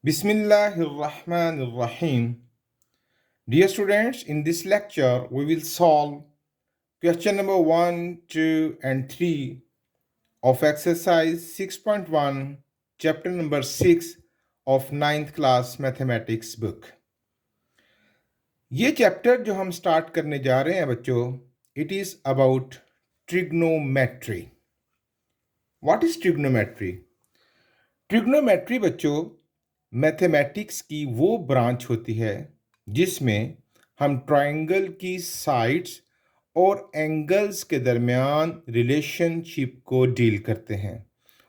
Bismillahirrahmanirrahim. Dear students, in this lecture, we will solve question number 1, 2, and 3 of exercise 6.1, chapter number 6 of 9th class mathematics book. ये chapter जो हम start करने जा रहे हैं बच्चों, it is about trigonometry. What is trigonometry? Trigonometry बच्चों mathematics की वो ब्रांच होती है जिसमें हम ट्रायंगल की साइड्स और एंगल्स के दरमियान रिलेशनशिप को डील करते हैं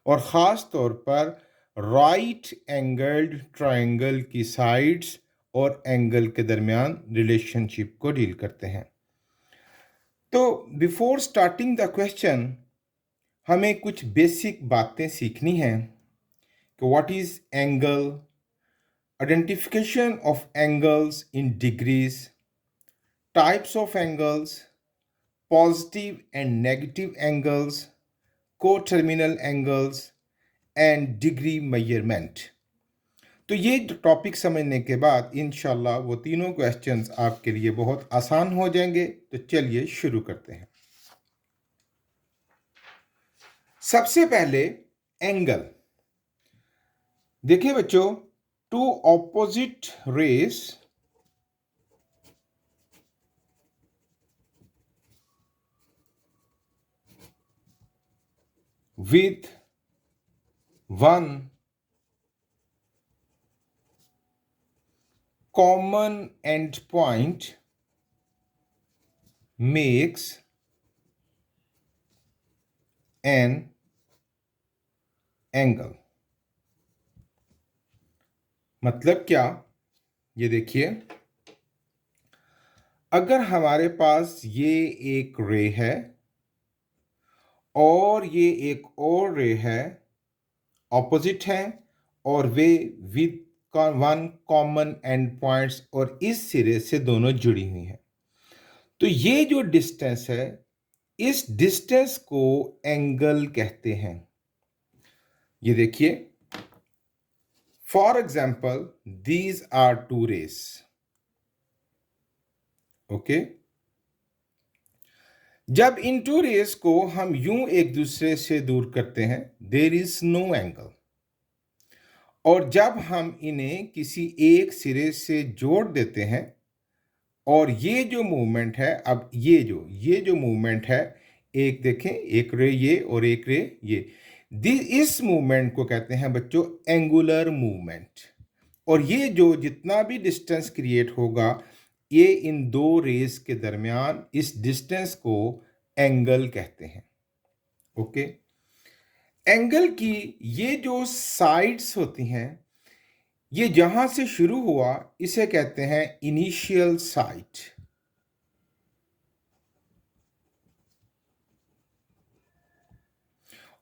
और ख़ास तौर पर राइट एंगल्ड ट्रायंगल की साइड्स और एंगल के दरमियान रिलेशनशिप को डील करते हैं। तो बिफोर स्टार्टिंग द क्वेश्चन हमें कुछ बेसिक बातें सीखनी हैं कि what is angle, identification of angles in degrees, types of angles, positive and negative angles, coterminal angles and degree measurement. तो ये टॉपिक समझने के बाद इंशाल्लाह वो तीनों क्वेश्चंस आपके लिए बहुत आसान हो जाएंगे। तो चलिए शुरू करते हैं। सबसे पहले एंगल देखिए बच्चों, two opposite rays with one common endpoint makes an angle। मतलब क्या, ये देखिए, अगर हमारे पास ये एक रे है और ये एक और रे है, ऑपोजिट है और way with one common and points और इस सिरे से दोनों जुड़ी हुई हैं, तो ये जो डिस्टेंस है इस डिस्टेंस को एंगल कहते हैं। ये देखिए, for example these are two rays, okay. जब इन टू रेस को हम यूं एक दूसरे से दूर करते हैं, देयर इज नो एंगल, और जब हम इन्हें किसी एक सिरे से जोड़ देते हैं और ये जो मूवमेंट है, अब ये जो मूवमेंट है, एक देखें, एक रे ये और एक रे ये, इस मूवमेंट को कहते हैं बच्चों एंगुलर मूवमेंट। और ये जो जितना भी डिस्टेंस क्रिएट होगा, ये इन दो रेस के दरमियान इस डिस्टेंस को एंगल कहते हैं, ओके। एंगल की ये जो साइड्स होती हैं, ये जहां से शुरू हुआ इसे कहते हैं इनिशियल साइड,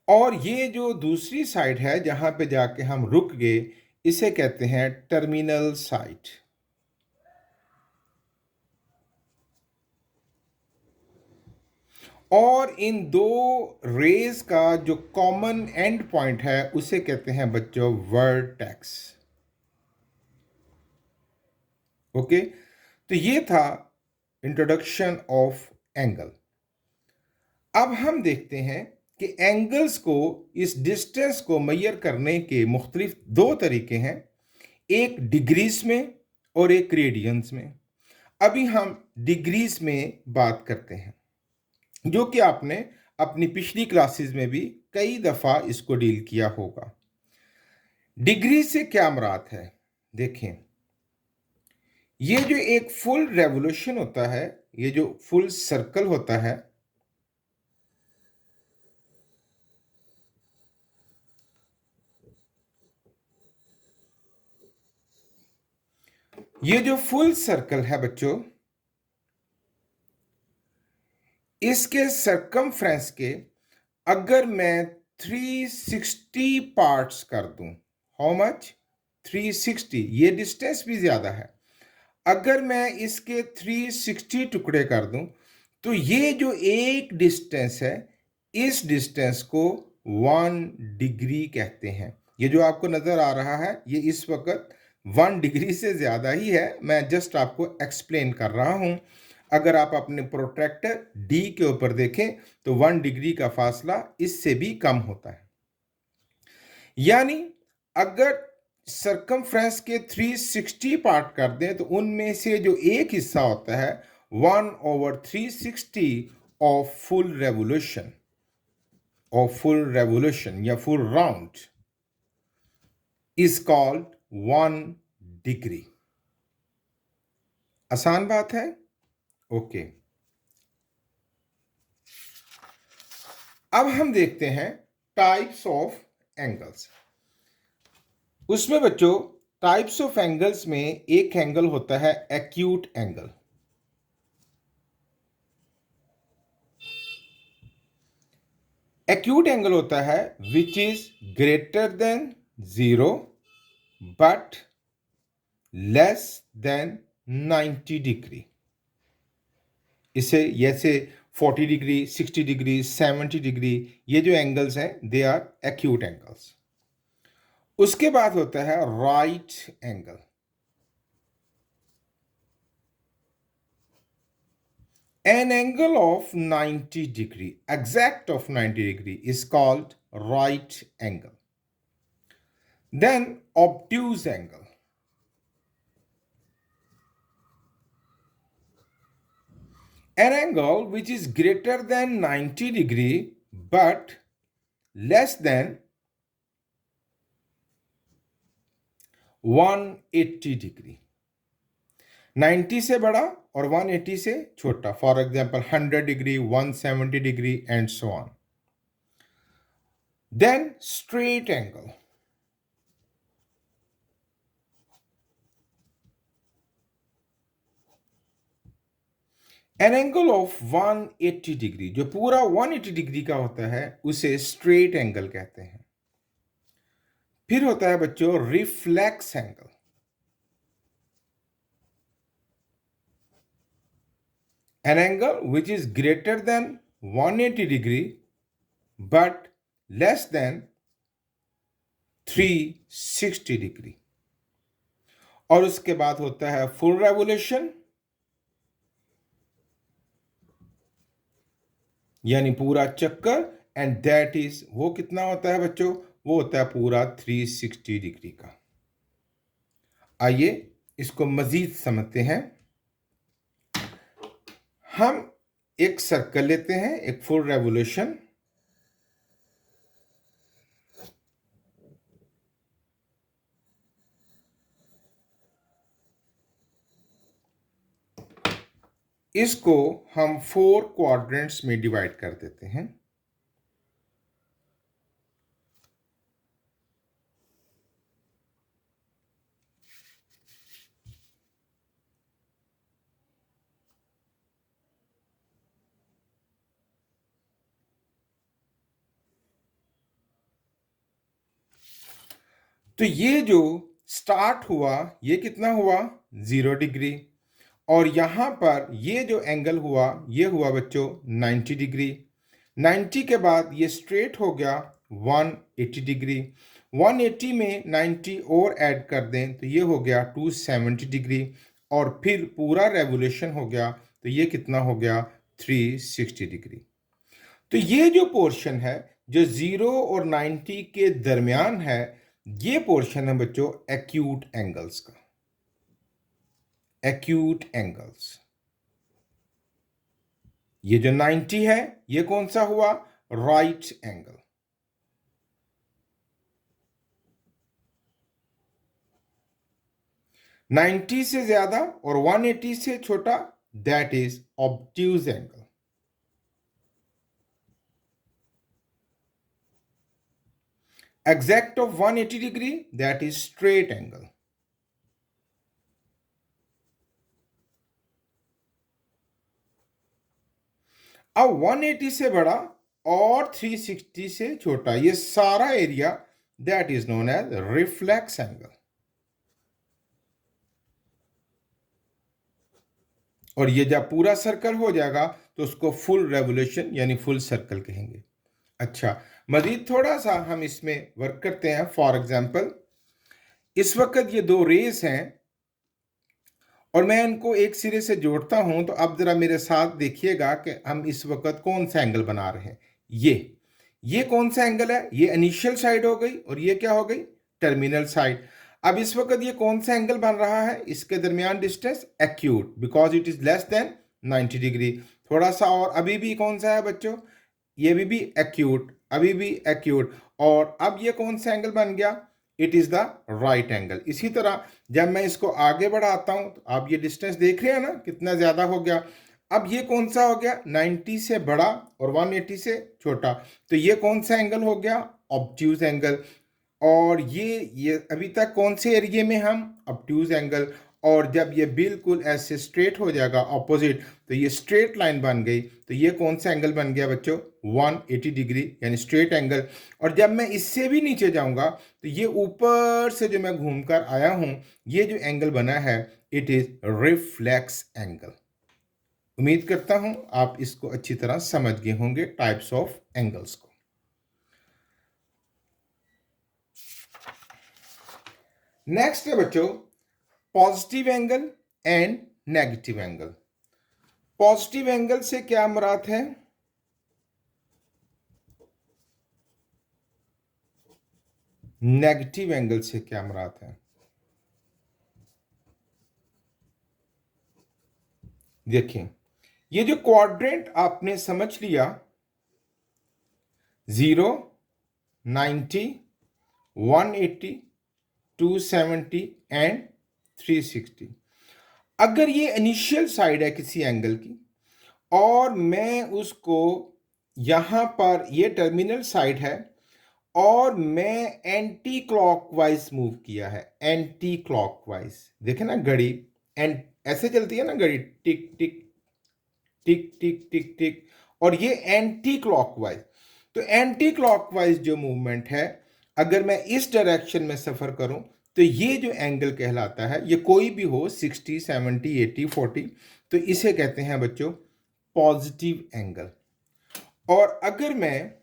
और ये जो दूसरी साइड है जहां पे जाके हम रुक गए इसे कहते हैं टर्मिनल साइड। और इन दो रेज का जो कॉमन एंड पॉइंट है उसे कहते हैं बच्चों वर्टेक्स, ओके। तो ये था इंट्रोडक्शन ऑफ एंगल। अब हम देखते हैं कि एंगल्स को, इस डिस्टेंस को मेजर करने के मुख्तलिफ दो तरीके हैं, एक डिग्रीज में और एक रेडियंस में। अभी हम डिग्रीज में बात करते हैं, जो कि आपने अपनी पिछली क्लासेस में भी कई दफ़ा इसको डील किया होगा। डिग्री से क्या मुराद है, देखें, ये जो एक फुल रेवोल्यूशन होता है, ये जो फुल सर्कल होता है, ये जो फुल सर्कल है बच्चों, इसके सरकमफ्रेंस के अगर मैं 360 पार्ट्स कर दूं, हाउ मच, 360, ये डिस्टेंस भी ज्यादा है। अगर मैं इसके 360 टुकड़े कर दूं तो ये जो एक डिस्टेंस है, इस डिस्टेंस को 1 डिग्री कहते हैं, ये जो आपको नज़र आ रहा है ये इस वक्त 1 डिग्री से ज़्यादा ही है। मैं जस्ट आपको एक्सप्लेन कर रहा हूँ। अगर आप अपने प्रोट्रैक्टर डी के ऊपर देखें तो 1 डिग्री का फासला इससे भी कम होता है। यानी अगर सरकमफ्रेंस के 360 पार्ट कर दें तो उनमें से जो एक हिस्सा होता है 1/360 ऑफ फुल रेवोल्यूशन या full round is called 1 degree. आसान बात है। ओके, अब हम देखते हैं टाइप्स ऑफ एंगल्स। उसमें बच्चों टाइप्स ऑफ एंगल्स में एक एंगल होता है एक्यूट एंगल। एक्यूट एंगल होता है which is greater than 0 but less than 90 degree. इसे जैसे 40 डिग्री, 60 डिग्री, 70 डिग्री, ये जो एंगल्स हैं दे आर एक्यूट एंगल्स। उसके बाद होता है right angle. An angle of 90 degree, exact of 90 degree is called right angle. Then obtuse angle. An angle which is greater than 90 degree but less than 180 degree. 90 से बड़ा और 180 से छोटा, for example 100 degree, 170 degree and so on. Then straight angle. An angle of 180 degree, जो पूरा 180 degree का होता है उसे स्ट्रेट एंगल कहते हैं. फिर होता है बच्चों reflex angle. An angle which is greater than 180 degree but less than 360 degree. और उसके बाद होता है फुल रेवोल्यूशन, यानी पूरा चक्कर, एंड दैट इज, वो कितना होता है बच्चों, वो होता है पूरा 360 डिग्री का. आइए इसको मजीद समझते हैं. हम एक सर्कल लेते हैं, एक फुल रेवोल्यूशन. इसको हम 4 क्वाड्रेंट्स में डिवाइड कर देते हैं. तो ये जो स्टार्ट हुआ ये कितना हुआ 0 डिग्री, और यहां पर ये जो एंगल हुआ ये हुआ बच्चों 90 डिग्री. 90 के बाद ये स्ट्रेट हो गया 180 डिग्री. 180 में 90 और ऐड कर दें तो ये हो गया 270 डिग्री, और फिर पूरा रेवोल्यूशन हो गया तो ये कितना हो गया 360 डिग्री. तो ये जो पोर्शन है जो 0 और 90 के दरमियान है, ये पोर्शन है बच्चों एक्यूट एंगल्स का. एक्यूट एंगल्स, ये जो 90 है ये कौन सा हुआ, राइट एंगल. नाइन्टी से ज्यादा और 180 से छोटा, that is obtuse angle. Exact of 180 degree, that is straight angle. अब 180 से बड़ा और 360 से छोटा, ये सारा area that is known as reflex angle. और ये जब पूरा सर्कल हो जाएगा तो उसको फुल रेवोल्यूशन यानी फुल सर्कल कहेंगे. अच्छा, मजीद थोड़ा सा हम इसमें वर्क करते हैं। फॉर एग्जांपल, इस वक्त ये दो रेस हैं और मैं इनको एक सिरे से जोड़ता हूं, तो अब जरा मेरे साथ देखिएगा कि हम इस वक्त कौन सा एंगल बना रहे हैं। ये कौन सा एंगल है? ये इनिशियल साइड हो गई और ये क्या हो गई? Terminal side. अब इस वक्त ये कौन सा एंगल बन रहा है? इसके दरमियान distance acute, because it is less than 90 degree. थोड़ा सा और, अभी भी कौन सा है बच्चों? ये भी एक्यूट, अभी भी एक्यूट। और अब ये कौन सा एंगल बन गया? It is the right angle. इसी तरह जब मैं इसको आगे बढ़ाता हूं तो आप ये डिस्टेंस देख रहे हैं ना कितना ज्यादा हो गया। अब ये कौन सा हो गया? 90 से बड़ा और 180 से छोटा। तो ये कौन सा एंगल हो गया? Obtuse angle. और ये अभी तक कौन से एरिए में? हम ऑब्ट्यूज एंगल। और जब ये बिल्कुल ऐसे स्ट्रेट हो जाएगा ऑपोजिट, तो ये स्ट्रेट लाइन बन गई। तो ये कौन सा एंगल बन गया बच्चों? 180 डिग्री, यानी स्ट्रेट एंगल। और जब मैं इससे भी नीचे जाऊंगा तो ये ऊपर से जो मैं घूमकर आया हूं, ये जो एंगल बना है, इट इज रिफ्लेक्स एंगल। उम्मीद करता हूं आप इसको अच्छी तरह समझ गए होंगे, टाइप्स ऑफ एंगल्स को। नेक्स्ट है बच्चों positive angle and negative angle. Positive angle से क्या मुराद है? नेगेटिव एंगल से क्या मुराद है? देखिए, ये जो क्वाड्रेंट आपने समझ लिया, 0, 90, 180, 270 एंड 360। अगर ये इनिशियल साइड है किसी एंगल की और मैं उसको यहां पर, ये टर्मिनल साइड है और मैं एंटी क्लॉकवाइज मूव किया है। एंटी क्लॉकवाइज, देखे ना घड़ी एंड ऐसे चलती है ना घड़ी, टिक टिक टिक टिक टिक टिक, और ये एंटी क्लॉकवाइज। तो एंटी क्लॉकवाइज जो मूवमेंट है, अगर मैं इस डायरेक्शन में सफर करूं तो ये जो एंगल कहलाता है, ये कोई भी हो, 60, 70, 80, 40, तो इसे कहते हैं बच्चों पॉजिटिव एंगल। और अगर मैं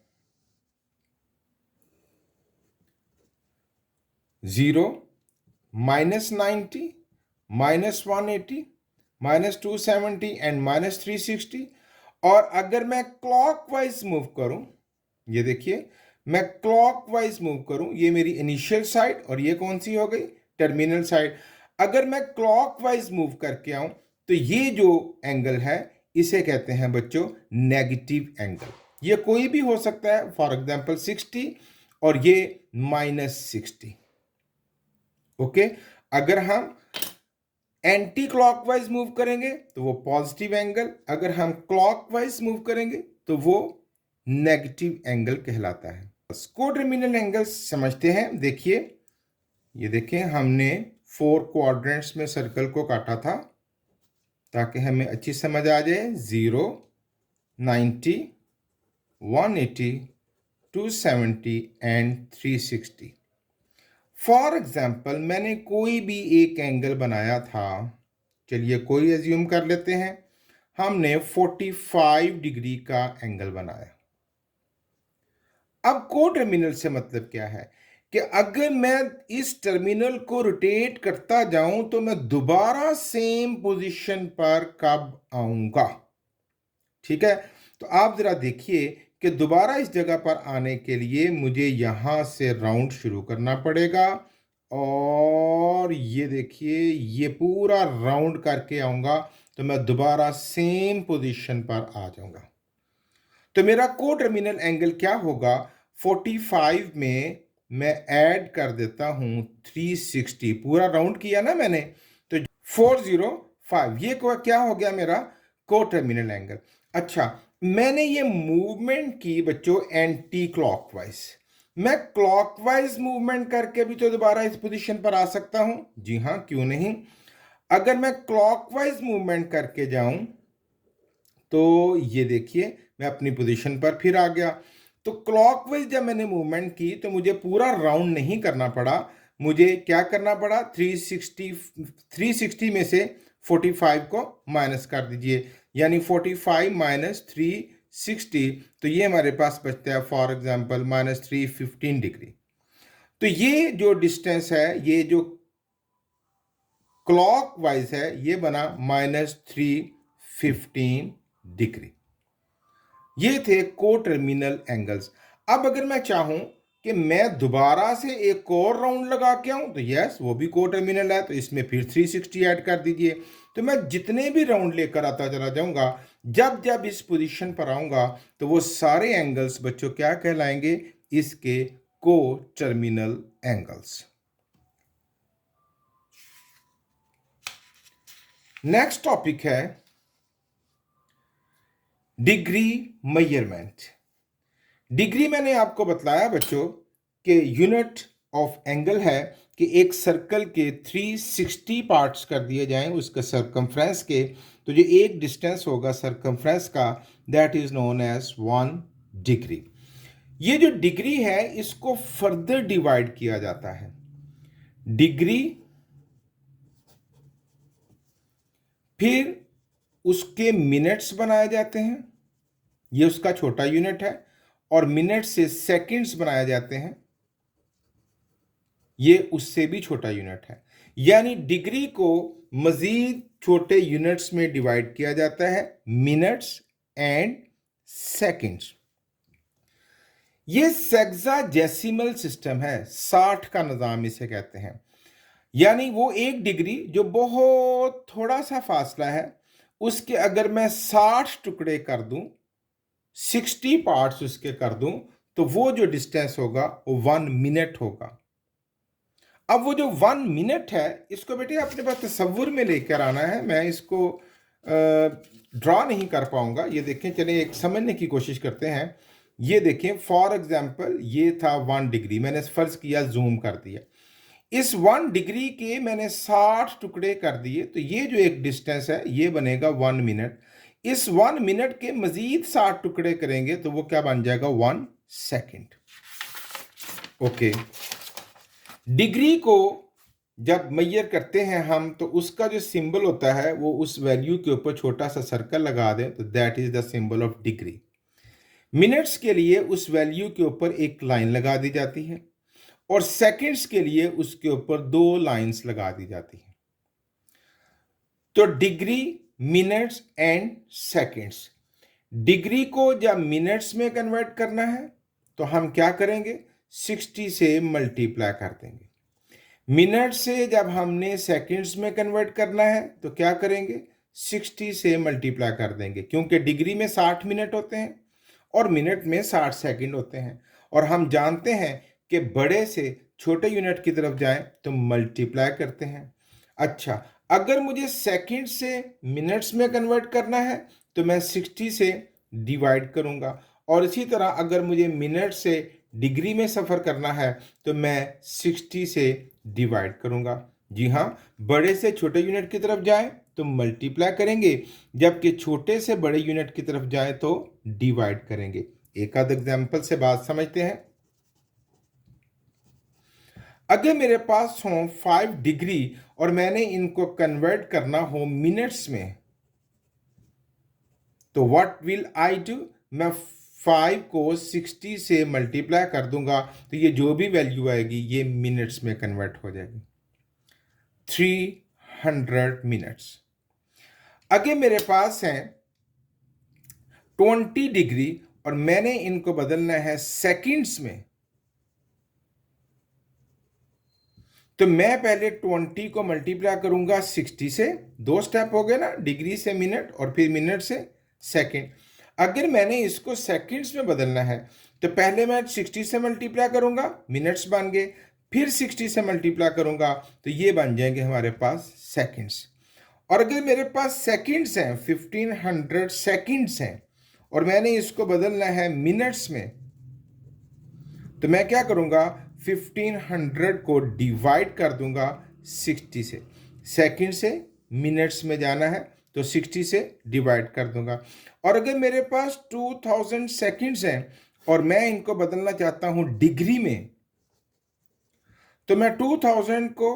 0, -90, -180, -270 एंड -360, और अगर मैं क्लॉकवाइज मूव करूं, ये देखिए, मैं क्लॉकवाइज मूव करूं, ये मेरी इनिशियल साइड और ये कौन सी हो गई? Terminal side. अगर मैं क्लॉकवाइज मूव करके आऊं तो ये जो एंगल है इसे कहते हैं बच्चों नेगेटिव एंगल। ये कोई भी हो सकता है, फॉर एग्जांपल 60 और ये -60। ओके, अगर हम एंटी क्लॉकवाइज मूव करेंगे तो वो पॉजिटिव एंगल, अगर हम क्लॉकवाइज मूव करेंगे तो वो नेगेटिव एंगल कहलाता है। कोटर्मिनल एंगल समझते हैं। देखिए, ये देखें, हमने 4 क्वाड्रेंट्स में सर्कल को काटा था ताकि हमें अच्छी समझ आ जाए। 0, 90, 180, 270 एंड 360। फॉर एग्जाम्पल, मैंने कोई भी एक एंगल बनाया था, चलिए कोई एज्यूम कर लेते हैं, हमने 45 डिग्री का एंगल बनाया। अब को टर्मिनल से मतलब क्या है कि अगर मैं इस टर्मिनल को रोटेट करता जाऊं तो मैं दोबारा सेम पोजीशन पर कब आऊंगा? ठीक है, तो आप जरा देखिए कि दोबारा इस जगह पर आने के लिए मुझे यहां से राउंड शुरू करना पड़ेगा और ये देखिए, ये पूरा राउंड करके आऊंगा तो मैं दोबारा सेम पोजीशन पर आ जाऊंगा। तो मेरा को टर्मिनल एंगल क्या होगा? 45 में मैं ऐड कर देता हूं 360, पूरा राउंड किया ना मैंने, तो 405, ये क्या हो गया मेरा को टर्मिनल एंगल। अच्छा, मैंने ये मूवमेंट की बच्चों एंटी क्लॉकवाइज। मैं क्लॉकवाइज मूवमेंट करके भी तो दोबारा इस पोजीशन पर आ सकता हूं। जी हां, क्यों नहीं। अगर मैं क्लॉकवाइज मूवमेंट करके जाऊं तो ये देखिए, मैं अपनी पोजीशन पर फिर आ गया। तो क्लॉकवाइज जब मैंने मूवमेंट की तो मुझे पूरा राउंड नहीं करना पड़ा, मुझे क्या करना पड़ा? 360 में से 45 को माइनस कर दीजिए, यानी 45 - 3 60, तो ये हमारे पास बचता है फॉर एग्जांपल -315 डिग्री। तो ये जो डिस्टेंस है, ये जो क्लॉक वाइज है, ये बना -315 डिग्री। ये थे को टर्मिनल एंगल्स। अब अगर मैं चाहूं कि मैं दोबारा से एक और राउंड लगा के आऊं, तो यस, वो भी को टर्मिनल है, तो इसमें फिर 360 ऐड कर दीजिए। तो मैं जितने भी राउंड लेकर आता चला जाऊंगा, जब जब इस पोजीशन पर आऊंगा, तो वो सारे एंगल्स बच्चों क्या कहलाएंगे? इसके को टर्मिनल एंगल्स। नेक्स्ट टॉपिक है डिग्री मेजरमेंट। डिग्री मैंने आपको बताया बच्चों कि यूनिट ऑफ एंगल है कि एक सर्कल के 360 पार्ट्स कर दिए जाएं उसके सरकमफ्रेंस के, तो जो एक डिस्टेंस होगा सरकमफ्रेंस का, that is known as 1 degree. ये जो डिग्री है इसको फर्दर डिवाइड किया जाता है। डिग्री, फिर उसके मिनट्स बनाए जाते हैं, ये उसका छोटा यूनिट है, और मिनट से सेकंड्स बनाए जाते हैं, ये उससे भी छोटा यूनिट है। यानी डिग्री को मजीद छोटे यूनिट्स में डिवाइड किया जाता है, मिनट्स एंड सेकंड्स। ये सेक्साडेसिमल सिस्टम है, 60 का निज़ाम इसे कहते हैं। यानी वो एक डिग्री जो बहुत थोड़ा सा फासला है, उसके अगर मैं 60 टुकड़े कर दूं, 60 पार्ट्स उसके कर दूं, तो वो जो डिस्टेंस होगा वो 1 मिनट होगा। अब वो जो 1 मिनट है, इसको बेटे अपने पास तस्वुर में लेकर आना है। मैं इसको ड्रॉ नहीं कर पाऊंगा। ये देखें, चलिए एक समझने की कोशिश करते हैं। ये देखें, फॉर एग्जांपल ये था 1 डिग्री, मैंने फर्ज किया जूम कर दिया। इस 1 डिग्री के मैंने 60 टुकड़े कर दिए, तो ये जो एक डिस्टेंस है ये बनेगा 1 मिनट। इस 1 मिनट के मजीद 60 टुकड़े करेंगे तो वो क्या बन जाएगा? 1 सेकेंड। ओके, डिग्री को जब मेजर करते हैं हम, तो उसका जो सिंबल होता है वो उस वैल्यू के ऊपर छोटा सा सर्कल लगा दें, तो that is the symbol of degree. Minutes के लिए उस वैल्यू के ऊपर एक लाइन लगा दी जाती है, और सेकंड्स के लिए उसके ऊपर 2 लाइंस लगा दी जाती है। तो degree, minutes and seconds. Degree को जब मिनट्स में कन्वर्ट करना है तो हम क्या करेंगे? 60 से मल्टीप्लाई कर देंगे। मिनट से जब हमने सेकंड्स में कन्वर्ट करना है तो क्या करेंगे? 60 से मल्टीप्लाई कर देंगे, क्योंकि डिग्री में 60 मिनट होते हैं और मिनट में 60 सेकंड होते हैं। और हम जानते हैं कि बड़े से छोटे यूनिट की तरफ जाएं तो मल्टीप्लाई करते हैं। अच्छा, अगर मुझे सेकंड से मिनट्स में कन्वर्ट करना है तो मैं 60 से डिवाइड करूंगा, और इसी तरह अगर मुझे मिनट से डिग्री में सफ़र करना है तो मैं 60 से डिवाइड करूंगा। जी हाँ, बड़े से छोटे यूनिट की तरफ जाएं तो मल्टीप्लाई करेंगे, जबकि छोटे से बड़े यूनिट की तरफ जाएं तो डिवाइड करेंगे। एक आध एग्जाम्पल से बात समझते हैं। अगर मेरे पास हो 5 डिग्री और मैंने इनको कन्वर्ट करना हो मिनट्स में, तो व्हाट विल आई डू? मैं 5 को 60 से मल्टीप्लाई कर दूंगा, तो ये जो भी वैल्यू आएगी ये मिनट्स में कन्वर्ट हो जाएगी। 300 मिनट्स। अगर मेरे पास है 20 डिग्री और मैंने इनको बदलना है सेकंड्स में, तो मैं पहले 20 को मल्टीप्लाई करूंगा 60 से। 2 स्टेप हो गए ना, डिग्री से मिनट और फिर मिनट से सेकंड। अगर मैंने इसको सेकंड्स में बदलना है तो पहले मैं 60 से मल्टीप्लाई करूंगा, मिनट्स बन गए, फिर 60 से मल्टीप्लाई करूंगा तो ये बन जाएंगे हमारे पास सेकंड्स। और अगर मेरे पास सेकंड्स हैं, 1500 सेकंड्स हैं, और मैंने इसको बदलना है मिनट्स में, तो मैं क्या करूंगा? 1500 को डिवाइड कर दूंगा 60 से। सेकंड से मिनट्स में जाना है तो 60 से डिवाइड कर दूंगा। और अगर मेरे पास 2000 सेकंड्स हैं और मैं इनको बदलना चाहता हूं डिग्री में, तो मैं 2000 को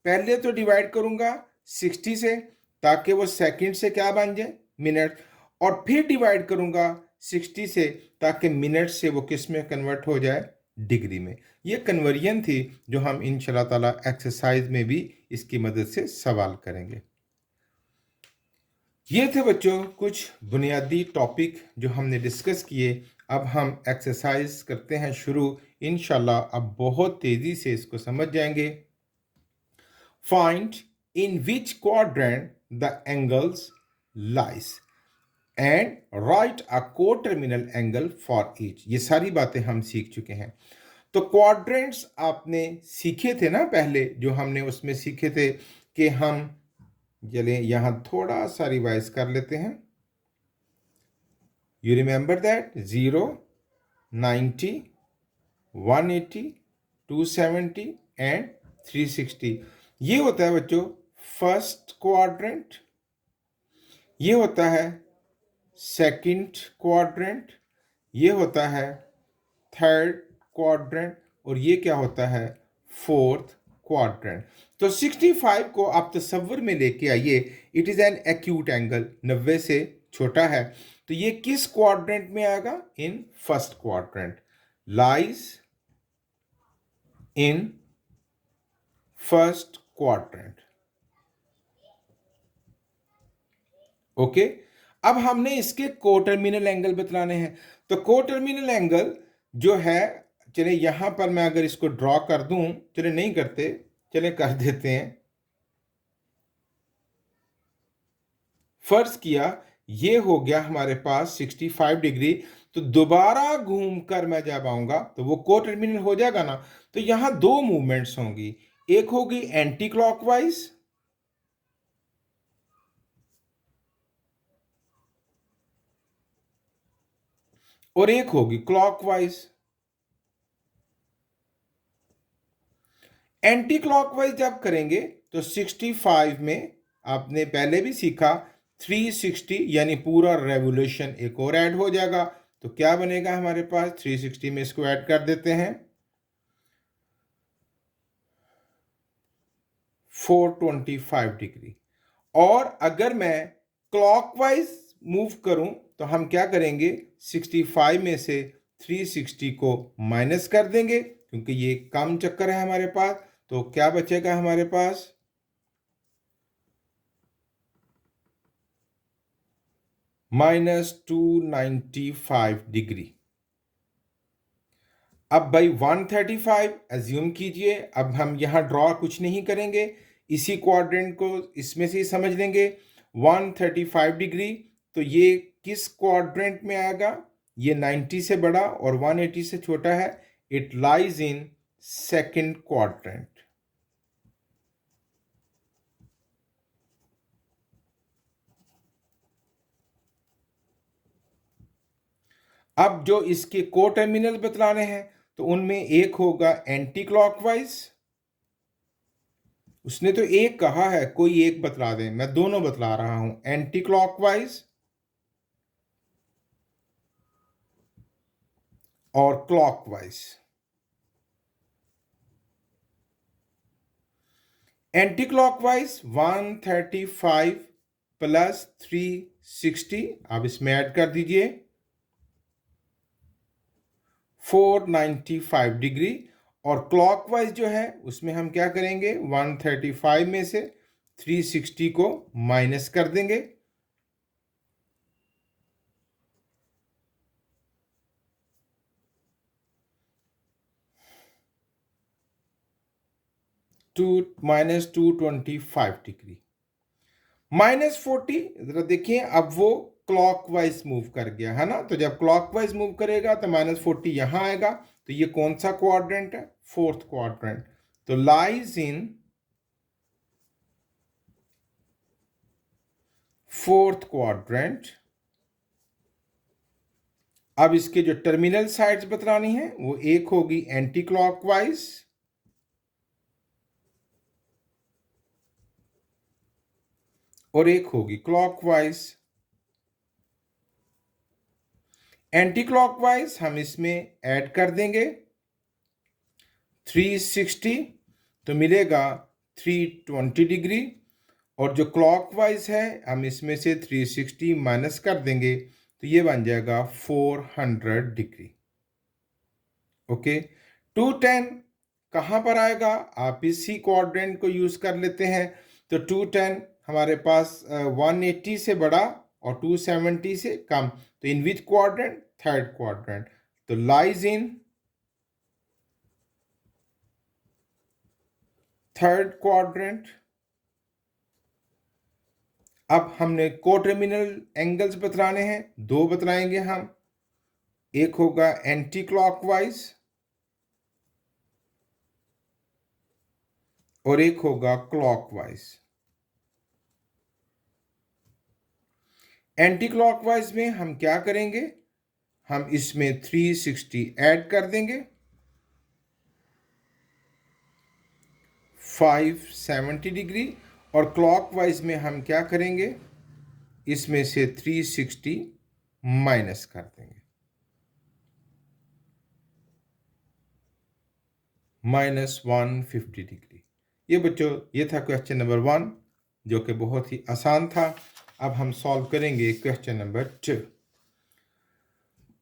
पहले तो डिवाइड करूंगा 60 से, ताकि वो सेकंड से क्या बन जाए? मिनट, और फिर डिवाइड करूंगा 60 से, ताकि मिनट से वो किस में कन्वर्ट हो जाए, डिग्री में। ये कन्वर्जन थी जो हम इंशाल्लाह ताला एक्सरसाइज में भी इसकी मदद से सवाल करेंगे। ये थे बच्चों कुछ बुनियादी टॉपिक जो हमने डिस्कस किए। अब हम एक्सरसाइज करते हैं शुरू, इंशाल्लाह अब बहुत तेज़ी से इसको समझ जाएंगे। Find in which quadrant the angles lies and right a coterminal angle for each. ये सारी बातें हम सीख चुके हैं। तो क्वाड्रेंट्स आपने सीखे थे ना पहले, जो हमने उसमें सीखे थे कि हम चले यहां थोड़ा सा रिवाइज कर लेते हैं। You remember that 0, 90, 180, 270 and 360। ये होता है बच्चों फर्स्ट क्वाड्रेंट, ये होता है सेकंड क्वाड्रेंट, ये होता है थर्ड क्वाड्रेंट, और ये क्या होता है, फोर्थ क्वाड्रेंट। तो 65 को आप तस्वर में लेके आइए, it is an acute angle, 90 से छोटा है। तो ये किस क्वाड्रेंट में आएगा, in first quadrant, lies in first quadrant. Okay, अब हमने इसके कोटर्मिनल एंगल बतलाने हैं। तो कोटर्मिनल एंगल जो है, चले यहां पर मैं अगर इसको ड्रॉ कर दूं, चले नहीं करते, चले कर देते हैं। फर्ज किया ये हो गया हमारे पास 65 डिग्री, तो दोबारा घूमकर मैं जब आऊंगा तो वो कोटर्मिनल हो जाएगा ना। तो यहां दो मूवमेंट्स होंगी, एक होगी एंटी क्लॉकवाइज और एक होगी क्लॉकवाइज। एंटी क्लॉकवाइज जब करेंगे तो 65 में आपने पहले भी सीखा 360 यानी पूरा रेवोल्यूशन एक और ऐड हो जाएगा। तो क्या बनेगा हमारे पास, 360 में इसको ऐड कर देते हैं 425 डिग्री। और अगर मैं क्लॉकवाइज मूव करूं तो हम क्या करेंगे, 65 में से 360 को माइनस कर देंगे, क्योंकि ये कम चक्कर है हमारे पास। तो क्या बचेगा हमारे पास, -295 डिग्री। अब भाई 135 एज्यूम कीजिए, अब हम यहां ड्रॉ कुछ नहीं करेंगे, इसी क्वाड्रेंट को इसमें से ही समझ लेंगे। 135 डिग्री, तो ये किस क्वाड्रेंट में आएगा, ये 90 से बड़ा और 180 से छोटा है, it lies in second quadrant. अब जो इसके कोटर्मिनल बतलाने हैं, तो उनमें एक होगा एंटी क्लॉकवाइज, उसने तो एक कहा है, कोई एक बतला दें, मैं दोनों बतला रहा हूं, एंटी क्लॉकवाइज और क्लॉकवाइज। एंटी क्लॉकवाइज 135 प्लस 360, आप इसमें ऐड कर दीजिए 495 डिग्री। और क्लॉकवाइज जो है उसमें हम क्या करेंगे, 135 में से 360 को माइनस कर देंगे, 225 डिग्री। -40, जरा देखिए अब वो क्लॉकवाइज मूव कर गया है ना। तो जब क्लॉकवाइज मूव करेगा तो -40 यहां आएगा। तो ये कौन सा क्वाड्रेंट है, फोर्थ क्वाड्रेंट। तो लाइज इन फोर्थ क्वाड्रेंट। अब इसके जो टर्मिनल साइड्स बतलानी है, वो एक होगी एंटी क्लॉकवाइज और एक होगी क्लॉकवाइज। एंटी क्लॉकवाइज हम इसमें ऐड कर देंगे 360, तो मिलेगा 320 डिग्री। और जो क्लॉकवाइज है हम इसमें से 360 माइनस कर देंगे, तो ये बन जाएगा 400 डिग्री। ओके, 210 कहाँ पर आएगा? आप इसी क्वाड्रेंट को यूज कर लेते हैं। तो 210 हमारे पास 180 से बड़ा और 270 से कम। तो इन विच क्वाड्रेंट? Third quadrant. तो लाइज इन थर्ड क्वाड्रेंट। अब हमने कोटर्मिनल एंगल्स बतलाने हैं, दो बतलाएंगे हम। एक होगा एंटी क्लॉकवाइज और एक होगा क्लॉकवाइज। एंटी क्लॉकवाइज में हम क्या करेंगे? हम इसमें 360 ऐड कर देंगे, 570 डिग्री। और क्लॉकवाइज में हम क्या करेंगे? इसमें से 360 माइनस कर देंगे, -150 डिग्री। ये बच्चों, ये था क्वेश्चन नंबर 1, जो कि बहुत ही आसान था। अब हम सॉल्व करेंगे question number 2।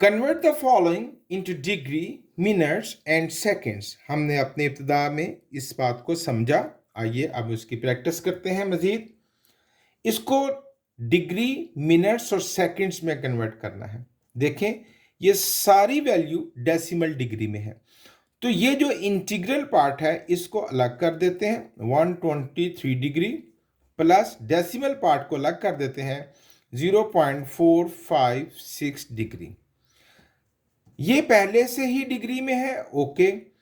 Convert the following into degree, minutes and seconds. हमने अपने इब्तिदा में इस बात को समझा। आइए अब उसकी प्रैक्टिस करते हैं मजीद। इसको डिग्री, मिनट्स और सेकंड्स में कन्वर्ट करना है। देखें, ये सारी वैल्यू डेसिमल डिग्री में है। तो ये जो इंटीग्रल पार्ट है इसको अलग कर देते हैं, 123 डिग्री, प्लस डेसिमल पार्ट को अलग कर देते हैं 0.456 डिग्री। ये पहले से ही डिग्री में है। ओके,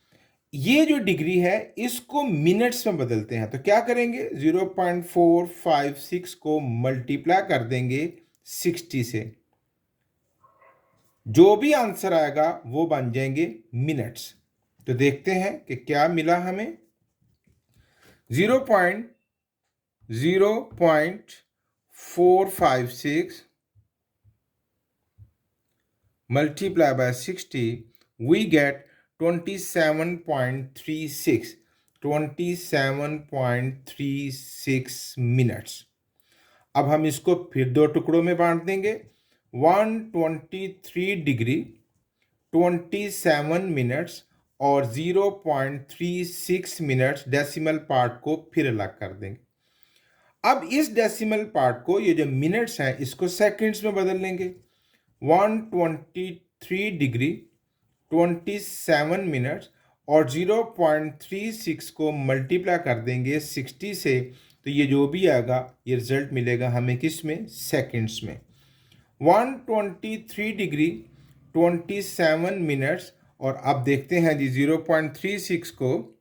ये जो डिग्री है इसको मिनट्स में बदलते हैं। तो क्या करेंगे? 0.456 को मल्टीप्लाई कर देंगे 60 से। जो भी आंसर आएगा वो बन जाएंगे मिनट्स। तो देखते हैं कि क्या मिला हमें। 0.456 multiply by 60, we get 27.36 minutes. अब हम इसको फिर दो टुकड़ों में बांट देंगे। 123 डिग्री 27 मिनट्स और 0.36 मिनट्स डेसिमल पार्ट को फिर अलग कर देंगे। अब इस डेसिमल पार्ट को, ये जो मिनट्स हैं, इसको सेकंड्स में बदल लेंगे। 123 डिग्री 27 मिनट्स और 0.36 को मल्टीप्लाई कर देंगे 60 से। तो ये जो भी आएगा ये रिजल्ट मिलेगा हमें किस में? सेकंड्स में। 123 डिग्री 27 मिनट्स और अब देखते हैं जी 0.36 को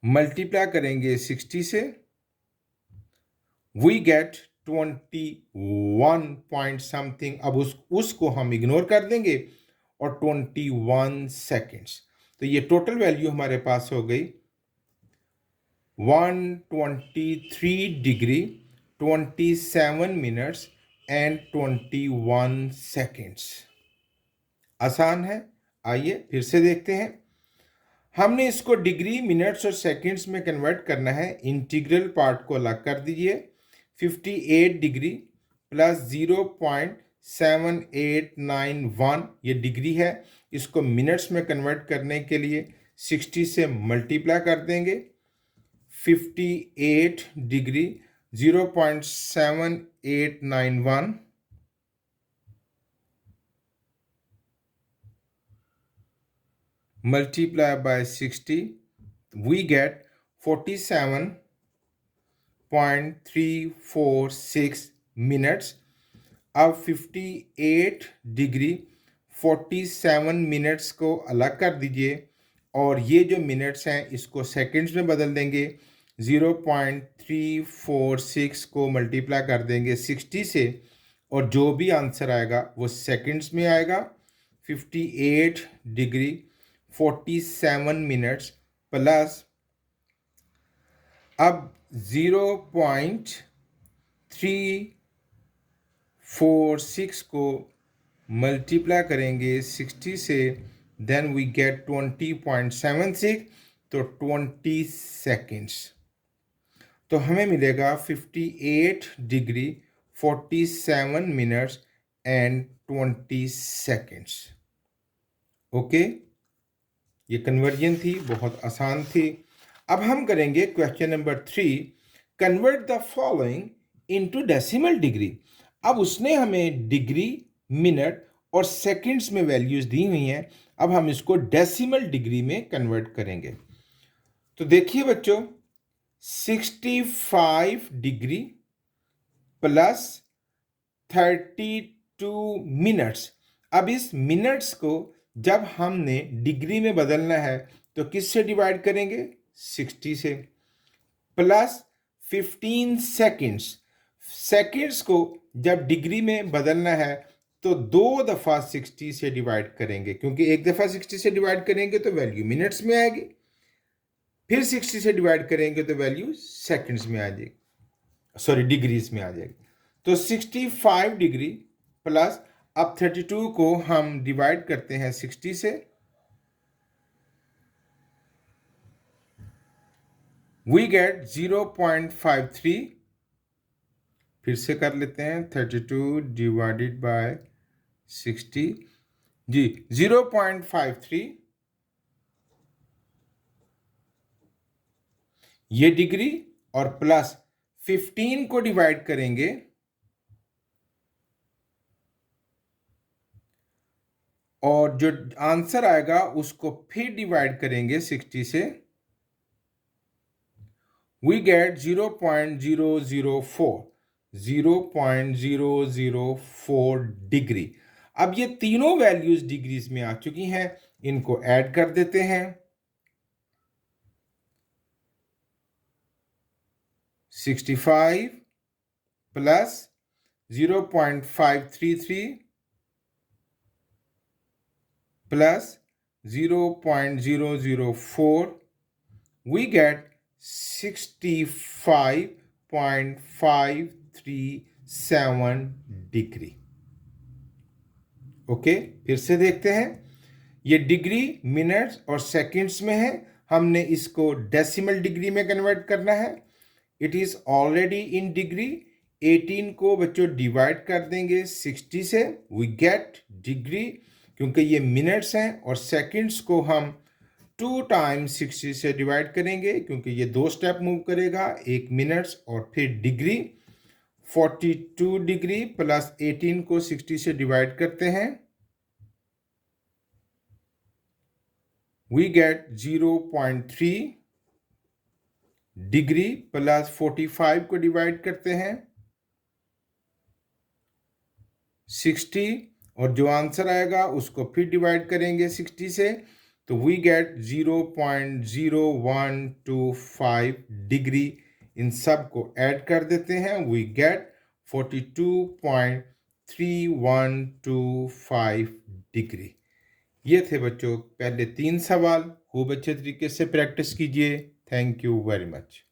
मल्टीप्लाई करेंगे 60 से, वी गेट 21 पॉइंट समथिंग। अब उसको हम इग्नोर कर देंगे और 21 सेकेंड्स। तो ये टोटल वैल्यू हमारे पास हो गई 123 डिग्री 27 मिनट्स एंड 21 सेकेंड्स। आसान है। आइए फिर से देखते हैं। हमने इसको डिग्री, मिनट्स और सेकंड्स में कन्वर्ट करना है। इंटीग्रल पार्ट को अलग कर दीजिए। 58 डिग्री प्लस 0.7891 ये डिग्री है। इसको मिनट्स में कन्वर्ट करने के लिए 60 से मल्टीप्लाई कर देंगे। 58 degree 0.7891 multiply by 60, we get 47.346 minutes. अब 58 डिग्री 47 मिनट्स को अलग कर दीजिए और ये जो मिनट्स हैं इसको सेकंड्स में बदल देंगे। 0.346 को मल्टीप्लाई कर देंगे 60 से और जो भी आंसर आएगा वो सेकंड्स में आएगा। 58 डिग्री 47 मिनट्स प्लस अब 0.346 को मल्टीप्लाई करेंगे 60 से, देन वी गेट 20.76, तो 20 सेकेंड्स। तो हमें मिलेगा 58 degree 47 minutes and 20 seconds. Okay, ये कन्वर्जन थी, बहुत आसान थी। अब हम करेंगे question number 3, convert the following into decimal degree. अब उसने हमें डिग्री, मिनट और सेकंड्स में वैल्यूज दी हुई हैं। अब हम इसको डेसिमल डिग्री में कन्वर्ट करेंगे। तो देखिए बच्चों, 65 डिग्री प्लस 32 मिनट्स। अब इस मिनट्स को जब हमने डिग्री में बदलना है तो किससे डिवाइड करेंगे? 60 से। Plus 15 seconds. सेकंड्स को जब डिग्री में बदलना है तो 2 दफ़ा 60 से डिवाइड करेंगे, क्योंकि एक दफ़ा 60 से डिवाइड करेंगे तो वैल्यू मिनट्स में आएगी, फिर 60 से डिवाइड करेंगे तो वैल्यू सेकंड्स में आ जाएगी, सॉरी डिग्रीज में आ जाएगी। तो 65 डिग्री प्लस, अब 32 को हम डिवाइड करते हैं 60 से, वी गेट 0.53। फिर से कर लेते हैं, 32 डिवाइडेड बाय 60, जी 0.53 ये डिग्री, और प्लस 15 को डिवाइड करेंगे और जो आंसर आएगा उसको फिर डिवाइड करेंगे 60 से, we get 0.004 0.004 डिग्री। अब ये तीनों वैल्यूज डिग्रीज में आ चुकी हैं, इनको ऐड कर देते हैं। 65 plus 0.533 plus 0.004, we get 65.537 degree. Okay, फिर से देखते हैं। ये डिग्री मिनट्स और सेकंड्स में है, हमने इसको डेसिमल डिग्री में कन्वर्ट करना है। It is already in degree. 18 को बच्चों डिवाइड कर देंगे 60 से, वी गेट डिग्री, क्योंकि ये मिनट्स हैं, और सेकंड्स को हम 2 टाइम्स 60 से डिवाइड करेंगे, क्योंकि ये 2 स्टेप मूव करेगा, एक मिनट्स और फिर डिग्री। 42 डिग्री प्लस 18 को 60 से डिवाइड करते हैं, वी गेट 0.3 डिग्री प्लस 45 को डिवाइड करते हैं 60, और जो आंसर आएगा उसको फिर डिवाइड करेंगे 60 से, तो वी गेट 0.0125 डिग्री। इन सब को ऐड कर देते हैं, वी गेट 42.3125 डिग्री। ये थे बच्चों पहले 3 सवाल। खूब अच्छे तरीके से प्रैक्टिस कीजिए। Thank you very much.